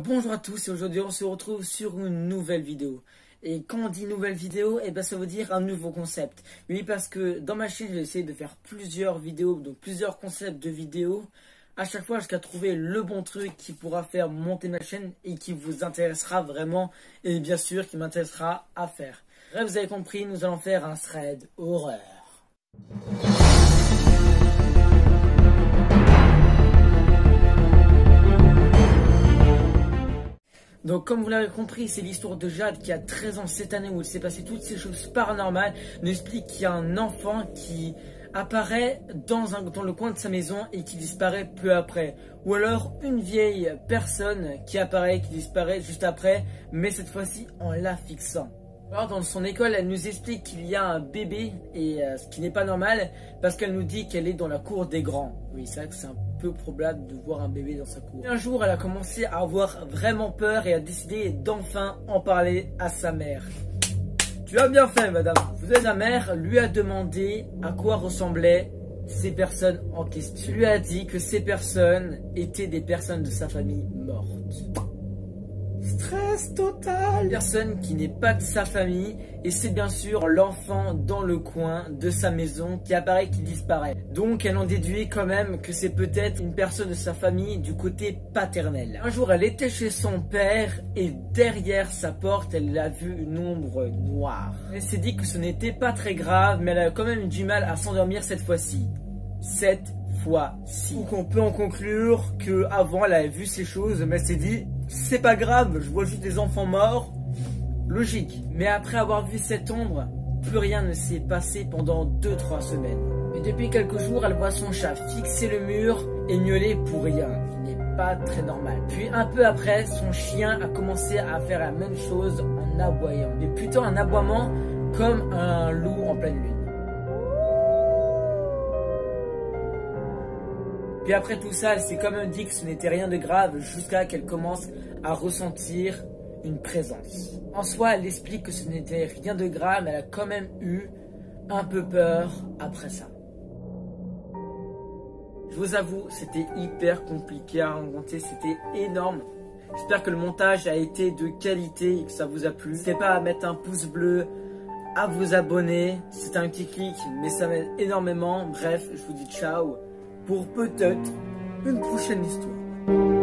Bonjour à tous et aujourd'hui on se retrouve sur une nouvelle vidéo. Et quand on dit nouvelle vidéo, ça veut dire un nouveau concept. Oui, parce que dans ma chaîne, j'ai essayé de faire plusieurs vidéos, donc plusieurs concepts de vidéos. À chaque fois, jusqu'à trouver le bon truc qui pourra faire monter ma chaîne et qui vous intéressera vraiment. Et bien sûr, qui m'intéressera à faire. Bref, vous avez compris, nous allons faire un thread horreur. Donc comme vous l'avez compris, c'est l'histoire de Jade qui a 13 ans cette année où il s'est passé toutes ces choses paranormales. Nous explique qu'il y a un enfant qui apparaît dans le coin de sa maison et qui disparaît peu après. Ou alors une vieille personne qui apparaît, qui disparaît juste après, mais cette fois-ci en la fixant. Alors dans son école, elle nous explique qu'il y a un bébé, et ce qui n'est pas normal, parce qu'elle nous dit qu'elle est dans la cour des grands. Oui, c'est vrai que c'est un peu probable de voir un bébé dans sa cour. Un jour, elle a commencé à avoir vraiment peur et a décidé d'enfin en parler à sa mère. Tu as bien fait, madame. Sa mère lui a demandé à quoi ressemblaient ces personnes en question. Elle lui a dit que ces personnes étaient des personnes de sa famille mortes. Stress total. Personne qui n'est pas de sa famille, et c'est bien sûr l'enfant dans le coin de sa maison qui apparaît, qui disparaît. Donc elle en déduit quand même que c'est peut-être une personne de sa famille du côté paternel. Un jour elle était chez son père et derrière sa porte elle a vu une ombre noire. Elle s'est dit que ce n'était pas très grave, mais elle a quand même eu du mal à s'endormir cette fois-ci. Donc on peut en conclure que avant elle avait vu ces choses, mais elle s'est dit c'est pas grave, je vois juste des enfants morts, logique. Mais après avoir vu cette ombre, plus rien ne s'est passé pendant 2-3 semaines. Et depuis quelques jours, elle voit son chat fixer le mur et miauler pour rien, ce qui n'est pas très normal. Puis un peu après, son chien a commencé à faire la même chose en aboyant, mais plutôt un aboiement comme un loup en pleine lune. Puis après tout ça, elle s'est quand même dit que ce n'était rien de grave jusqu'à qu'elle commence à ressentir une présence. En soi, elle explique que ce n'était rien de grave, mais elle a quand même eu un peu peur après ça. Je vous avoue, c'était hyper compliqué à raconter, c'était énorme. J'espère que le montage a été de qualité et que ça vous a plu. N'hésitez pas à mettre un pouce bleu, à vous abonner. C'est un petit clic, mais ça m'aide énormément. Bref, je vous dis ciao pour peut-être une prochaine histoire.